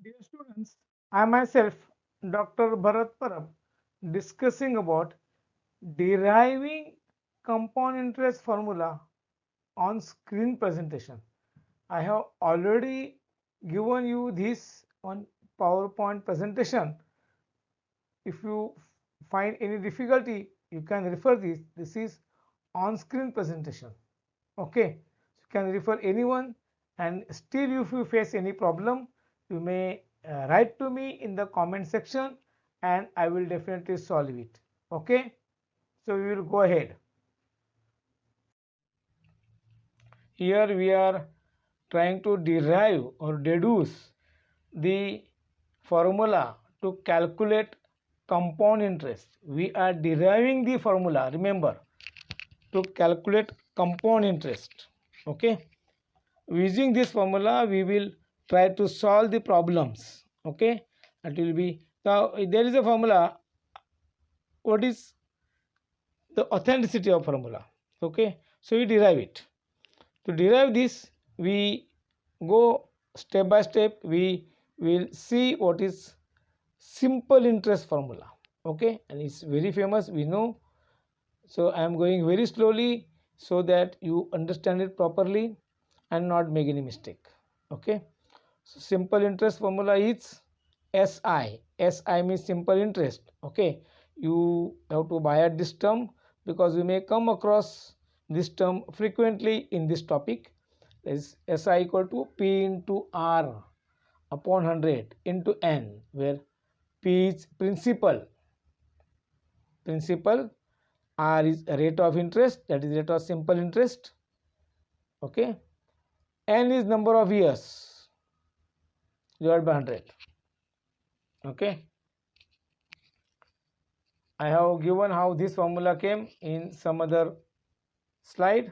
Dear students, I myself, Dr. Bharat Parab, discussing about deriving compound interest formula on screen presentation. I have already given you this on PowerPoint presentation. If you find any difficulty, you can refer this. This is on-screen presentation. Okay, you can refer anyone, and still if you face any problem, you may write to me in the comment section and I will definitely solve it. Okay, so we will go ahead. Here we are trying to derive or deduce the formula to calculate compound interest. We are deriving the formula, remember, to calculate compound interest. Okay, using this formula we will try to solve the problems. Okay, it will be, now there is a formula. What is the authenticity of formula? Okay, so we derive it. To derive this, we go step by step. We will see what is simple interest formula. Okay, and it's very famous, we know. So I am going very slowly so that you understand it properly and not make any mistake. Okay, so simple interest formula is SI. SI means simple interest. Okay, you have to buy at this term because we may come across this term frequently in this topic. Is SI equal to P into R upon 100 into N, where P is principal, R is rate of interest, that is rate of simple interest. Okay, N is number of years divided by 100. Okay, I have given how this formula came in some other slide.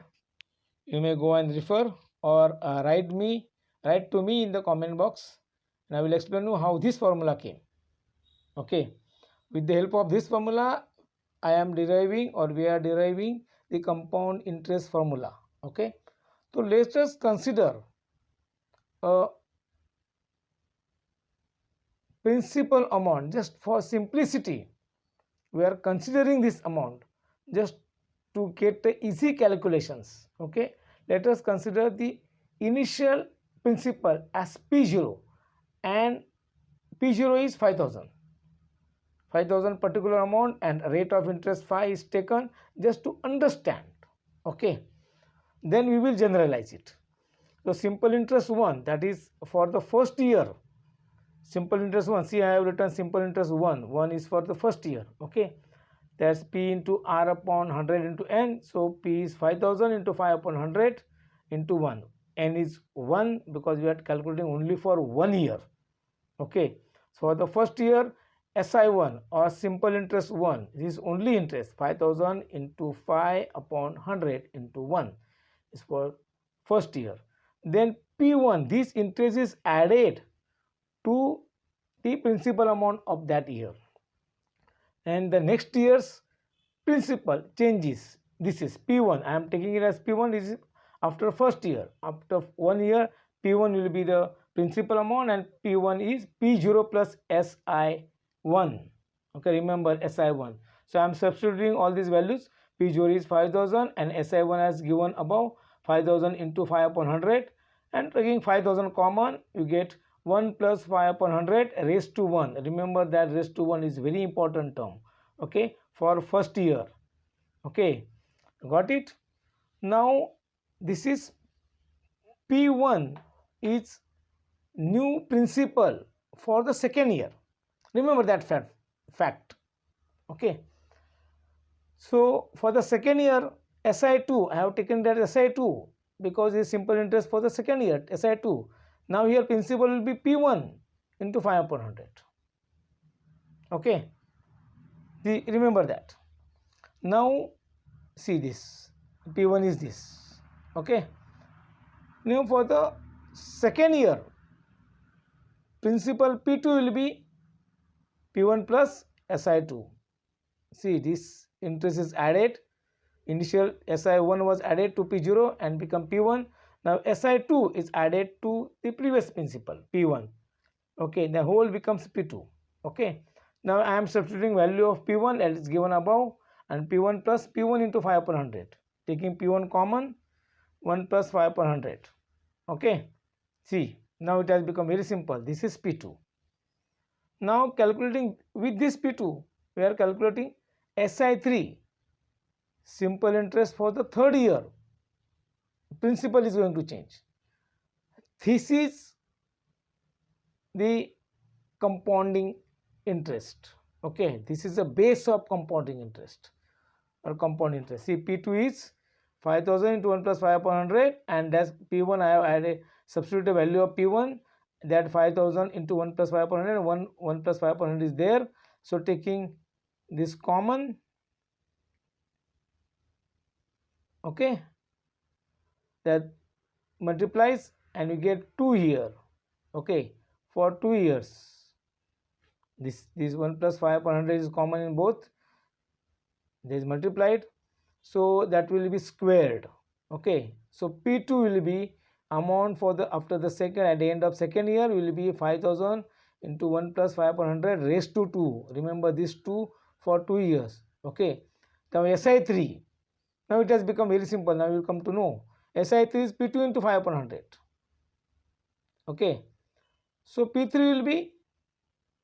You may go and refer, or write to me in the comment box, and I will explain you how this formula came. Okay, with the help of this formula I am deriving, or we are deriving, the compound interest formula. Okay, so let us consider a principal amount. Just for simplicity, we are considering this amount just to get the easy calculations. Okay, let us consider the initial principal as P0, and P0 is 5,000 particular amount, and rate of interest phi is taken just to understand. Okay, then we will generalize it. So simple interest 1, that is for the first year. Simple interest 1, see I have written simple interest 1 is for the first year. Okay, that's P into R upon 100 into N. So P is 5,000 into 5 upon 100 into 1. N is 1 because we are calculating only for 1 year. Okay, so for the first year, SI1 or simple interest 1, this is only interest, 5,000 into 5 upon 100 into 1 is for first year. Then P1, this interest is added to the principal amount of that year, and the next year's principal changes. This is P1, I am taking it as P1. This is after first year. After 1 year, P1 will be the principal amount, and P1 is P0 plus SI1. Okay, remember SI1. So I am substituting all these values. P0 is 5,000 and SI1 as given above, 5,000 into 5 upon 100, and taking 5,000 common, you get 1 plus 5 upon 100 raised to 1. Remember that raised to 1 is very important term. Okay, for first year. Okay, got it? Now this is P1 is new principal for the second year. Remember that fact. Okay, so for the second year, SI2, I have taken that SI2 because it is simple interest for the second year, SI2. Now here principal will be P1 into 5 upon 100. Okay, remember that. Now see this, P1 is this. Okay, now for the second year, principal P2 will be P1 plus SI2. See, this interest is added. Initial SI1 was added to P0 and become P1. Now SI2 is added to the previous principal P1. Okay, the whole becomes P2. Okay, now I am substituting value of P1 that is given above, and P1 plus P1 into 5 upon 100, taking P1 common, 1 plus 5 upon 100. Okay, see, now it has become very simple. This is P2. Now calculating with this P2, we are calculating SI3, simple interest for the third year. Principal is going to change. This is the compounding interest. Okay, this is the base of compounding interest or compound interest. See, P2 is 5000 into 1 plus 5 upon 100, and that's P1. I have added substitute the value of P1, that 5000 into 1 plus 5 upon 100, 1 plus 5 upon 100 is there. So taking this common, okay, that multiplies and you get 2 here. Okay, for 2 years. This 1 plus 5 upon 100 is common in both. This is multiplied, so that will be squared. Okay, so P2 will be amount for the after the second, at the end of second year will be 5000 into 1 plus 5 upon 100 raised to 2. Remember this 2 for 2 years. Okay, now SI3. Now it has become very simple. Now you will come to know SI3 is P2 into 5 upon 100. Okay, so P3 will be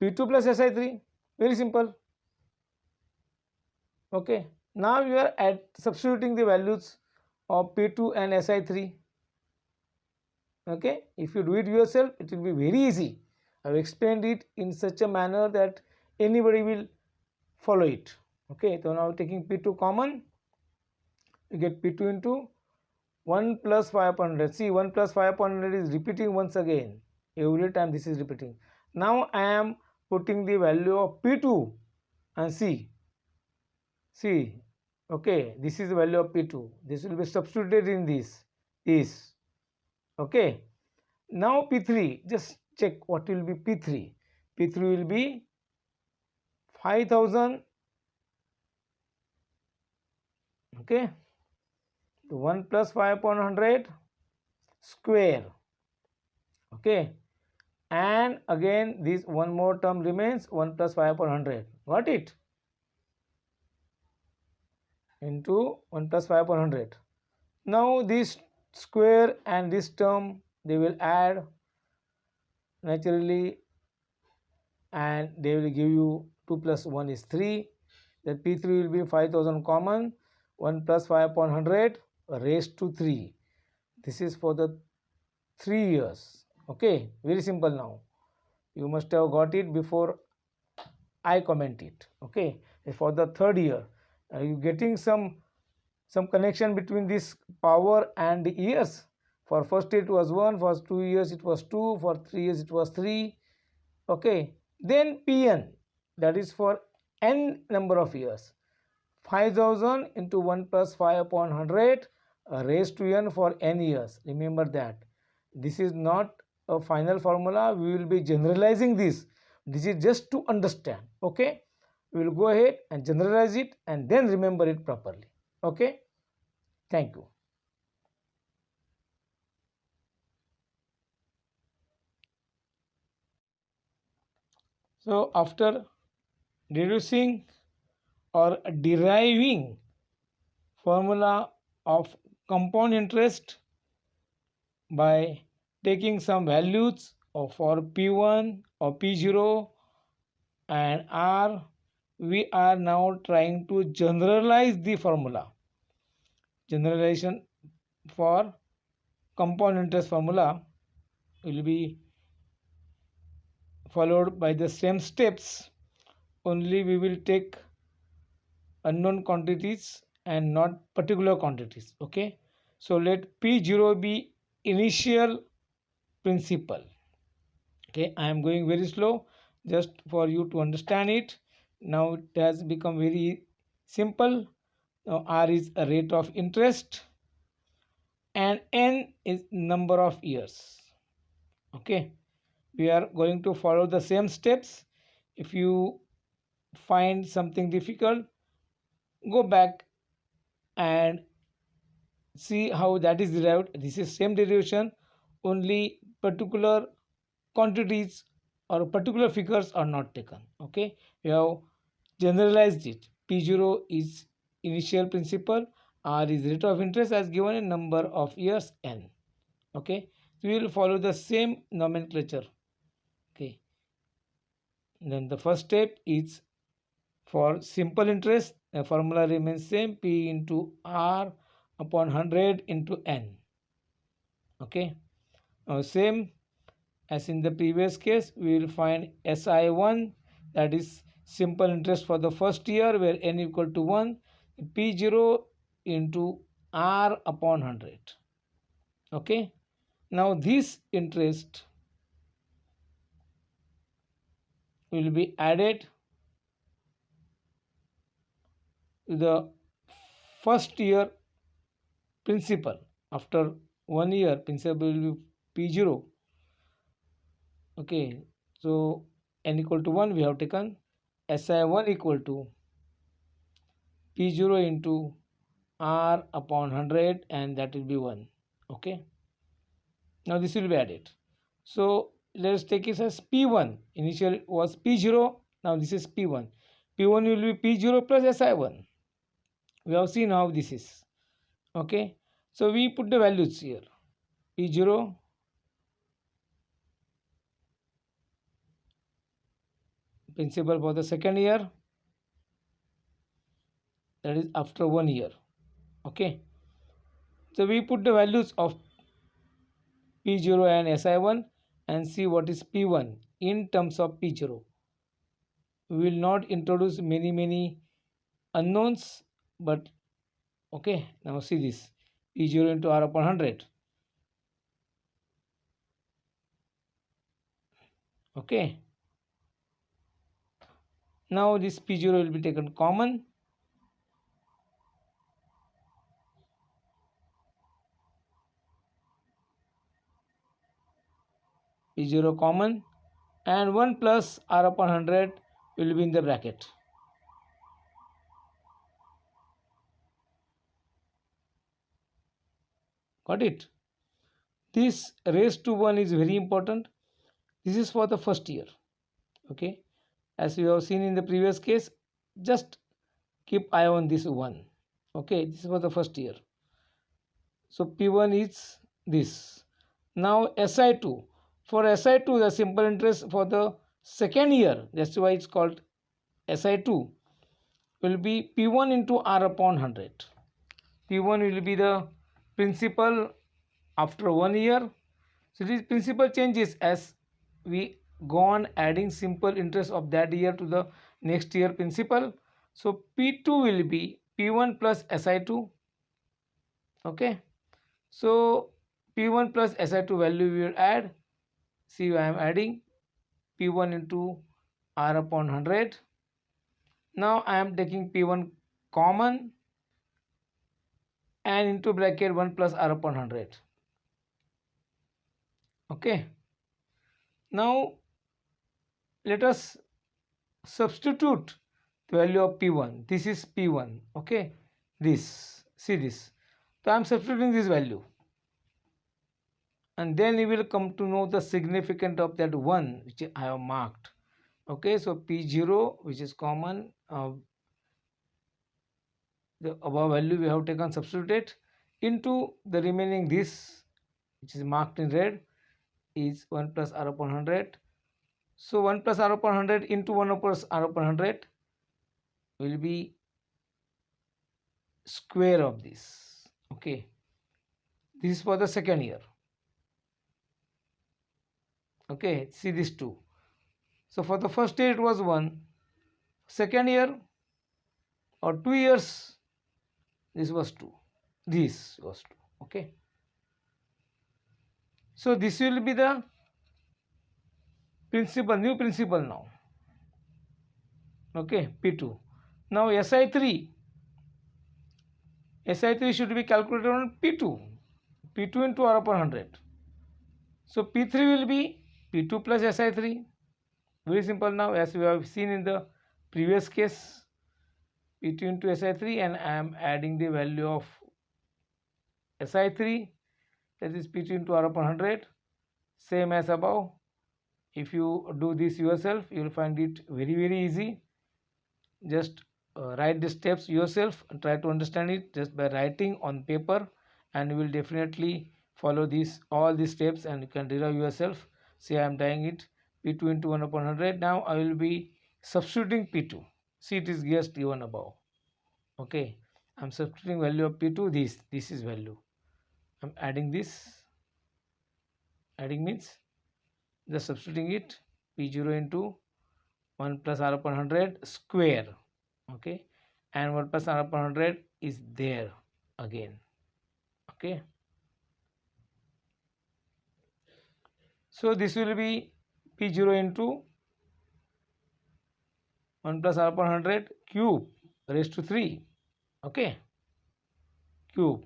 P2 plus SI3. Very simple. Okay, now you are at substituting the values of P2 and SI3. Okay, if you do it yourself, it will be very easy. I have explained it in such a manner that anybody will follow it. Okay, so now taking P2 common, you get P2 into 1 plus 5 upon 100. See, 1 plus 5 upon 100 is repeating once again. Every time this is repeating. Now I am putting the value of P2 and see, okay, this is the value of P2. This will be substituted in this. Okay. Now P3, just check what will be P3. P3 will be 5000. Okay. 1 plus 5 upon 100 square. Okay. And again this one more term remains, 1 plus 5 upon 100. Got it? Into 1 plus 5 upon 100. Now this square and this term, they will add naturally, and they will give you 2 plus 1 is 3. The P3 will be 5000 common, 1 plus 5 upon 100 raised to 3. This is for the 3 years. Okay, very simple now. You must have got it before I comment it. Okay, for the third year. Are you getting some connection between this power and the years? For first year it was 1, for 2 years it was 2, for 3 years it was 3. Okay, then Pn, that is for n number of years. 5000 into 1 plus 5 upon 100 raised to n for n years. Remember that. This is not a final formula. We will be generalizing this. This is just to understand. Okay, we will go ahead and generalize it and then remember it properly. Okay, thank you. So after deducing or deriving formula of compound interest by taking some values for P1 or P0 and R, we are now trying to generalize the formula. Generalization for compound interest formula will be followed by the same steps, only we will take unknown quantities and not particular quantities. Okay, so let P0 be initial principal. Okay, I am going very slow just for you to understand it. Now it has become very simple. Now R is a rate of interest and N is number of years. Okay, we are going to follow the same steps. If you find something difficult, go back and see how that is derived. This is same derivation, only particular quantities or particular figures are not taken. Okay, we have generalized it. P0 is initial principal, R is rate of interest as given a number of years n. Okay, so we will follow the same nomenclature. Okay, then the first step is for simple interest, the formula remains same, P into R upon 100 into n. Okay, now same as in the previous case, we will find SI1, that is simple interest for the first year where n equal to 1, P0 into R upon 100. Okay, now this interest will be added to the first year principal. After 1 year, principal will be P0. Okay, so n equal to 1, we have taken SI1 equal to P0 into R upon 100, and that will be 1. Okay, now this will be added. So let us take it as P1. Initial was P0, now this is P1. P1 will be P0 plus SI1. We have seen how this is. Okay, so we put the values here. P0 principal for the second year, that is after 1 year. Okay, so we put the values of P0 and SI1 and see what is P1 in terms of P0. We will not introduce many unknowns, but okay, now see this P0 into R upon 100. Okay, now this P0 will be taken common. P0 common, and 1 plus R upon 100 will be in the bracket. Got it? This raised to 1 is very important. This is for the first year. Okay, as we have seen in the previous case, just keep eye on this 1. Okay, this is for the first year. So P1 is this. Now SI2. For SI2, the simple interest for the second year, that's why it's called SI2, will be P1 into R upon 100. P1 will be the principal after 1 year. So this principal changes as we go on adding simple interest of that year to the next year principal. So P2 will be P1 plus SI2. Okay, so P1 plus SI2 value we will add. See, I am adding P1 into R upon 100. Now I am taking P1 common and into bracket 1 plus R upon 100. Okay, now let us substitute the value of P1. This is P1. Okay, this, see this. So I am substituting this value, and then you will come to know the significance of that 1 which I have marked. Okay, so P0, which is common, the above value we have taken, substituted into the remaining, this which is marked in red is 1 plus R upon 100. So 1 plus R upon 100 into 1 plus R upon 100 will be square of this. Okay, this is for the second year. Okay, see this 2. So for the first year it was 1, second year or 2 years this was 2, this was 2. Okay, so this will be the principal, new principal now. Okay, P2. Now SI3 should be calculated on P2 into R upon 100. So P3 will be P2 plus SI3. Very simple now, as we have seen in the previous case, P2 into SI3, and I am adding the value of SI3, that is P2 into R upon 100, same as above. If you do this yourself, you will find it very easy. Just write the steps yourself and try to understand it just by writing on paper, and you will definitely follow this all these steps and you can derive yourself. See, I am tying it P2 into 1 upon 100. Now I will be substituting P2. See, it is just given above. Okay, I am substituting value of P2. This is value. I am adding this. Adding means just substituting it. P0 into 1 plus r upon 100 square. Okay, and 1 plus r upon 100 is there again. Okay, so this will be P0 into 1 plus r upon 100 cube raised to 3. Okay, cube.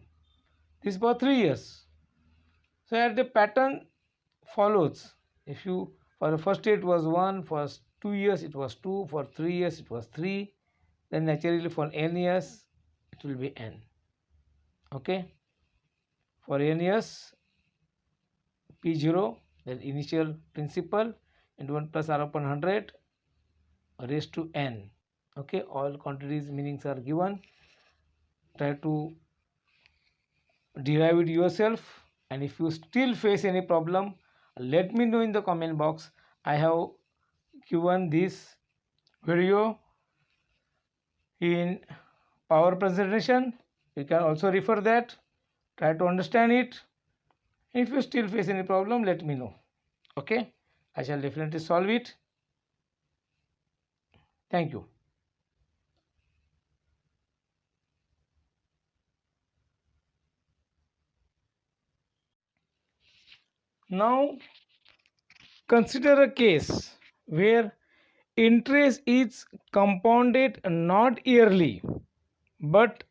This for 3 years. So here the pattern follows. If you, for the first year it was 1, for 2 years it was 2, for 3 years it was 3, then naturally for n years it will be n. Okay, for n years P0, that initial principal, into 1 plus r upon 100 raised to n. Okay, all quantities meanings are given. Try to derive it yourself, and if you still face any problem, let me know in the comment box. I have given this video in power presentation. You can also refer that. Try to understand it. If you still face any problem, let me know. Okay, I shall definitely solve it. Thank you. Now consider a case where interest is compounded not yearly but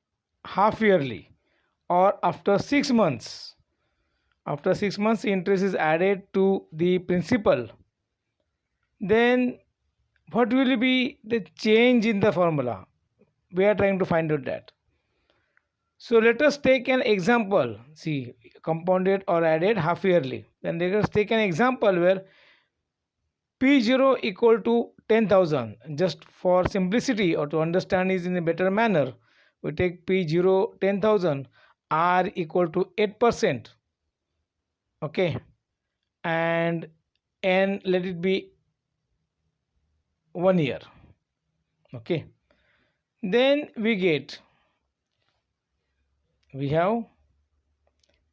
half yearly, or after 6 months. After 6 months interest is added to the principal. Then what will be the change in the formula? We are trying to find out that. So let us take an example. See, compounded or added half yearly. Then let us take an example where P0 equal to 10,000. Just for simplicity or to understand is in a better manner, we take P0 10,000, R equal to 8%. Okay, and N let it be 1 year. Okay, then we have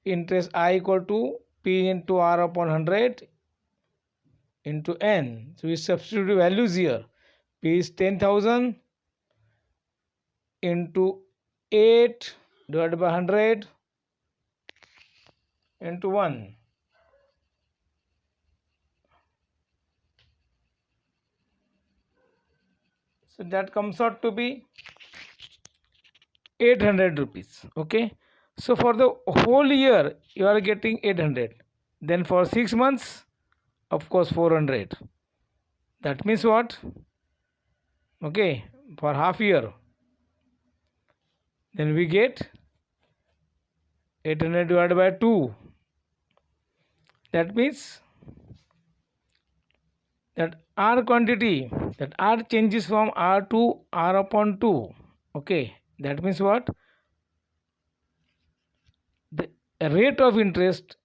interest I equal to P into R upon 100 into N. So we substitute values here. P is 10,000 into 8 divided by 100 into 1. So that comes out to be 800 rupees. Okay, so for the whole year you are getting 800. Then for 6 months, of course, 400. That means what? Okay, for half year, then we get 800 divided by 2. That means that R quantity, that R changes from R to R upon 2. Okay, that means what? The rate of interest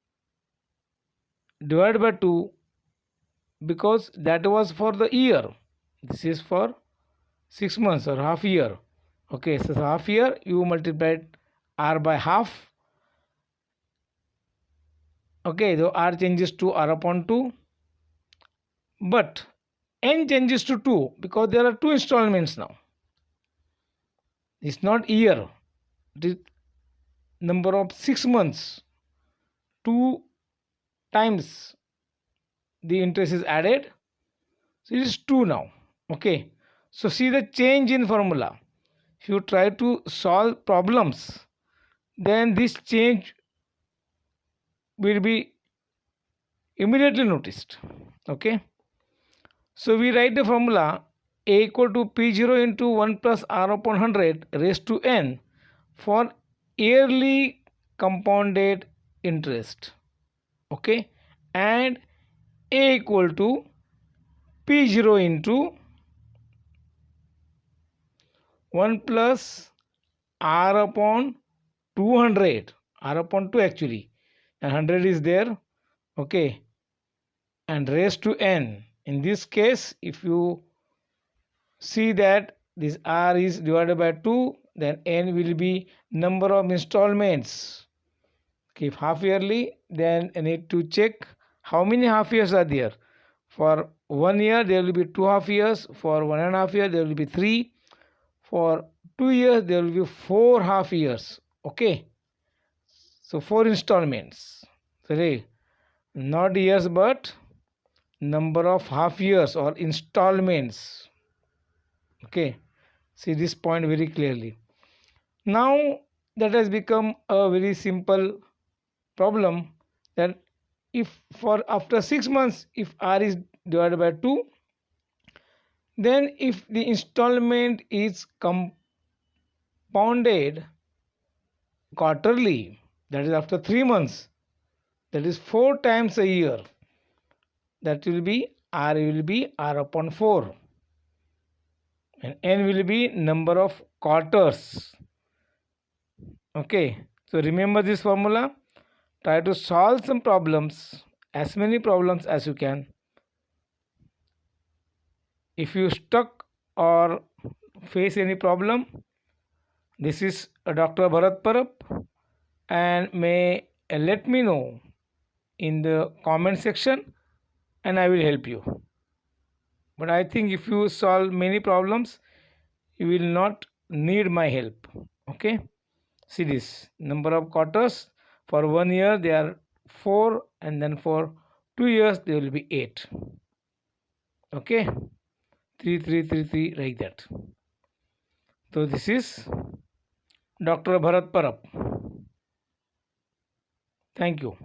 divided by 2, because that was for the year. This is for 6 months or half year. Okay, so half year you multiplied R by half. Okay, the R changes to R upon 2, but N changes to 2 because there are 2 installments now. It's not year, it is number of 6 months. 2 times the interest is added, so it is 2 now. Okay, so see the change in formula. If you try to solve problems, then this change will be immediately noticed. Okay, so we write the formula A equal to P0 into 1 plus R upon 100 raised to N for yearly compounded interest. Okay, and A equal to P0 into 1 plus R upon 200, R upon 2 actually, and 100 is there, okay, and raised to n. In this case, if you see that this R is divided by 2, then n will be number of installments. Okay, if half yearly, then I need to check how many half years are there. For 1 year, there will be 2 half years. For 1.5 year, there will be 3. For 2 years, there will be 4 half years. Okay, so 4 installments. Sorry, not years but number of half years or installments. Okay, see this point very clearly. Now that has become a very simple problem, that if for after 6 months, if R is divided by 2, then if the installment is compounded quarterly, that is after 3 months, that is 4 times a year, that will be R upon 4, and n will be number of quarters. Okay, so remember this formula. Try to solve some problems, as many problems as you can. If you stuck or face any problem, this is Dr. Bharat Parab, and may let me know in the comment section and I will help you. But I think if you solve many problems, you will not need my help. Okay, see this number of quarters. For 1 year they are 4, and then for 2 years they will be 8. Okay, 3 3 3 3 like that. So this is Dr. Bharat Parab. Thank you.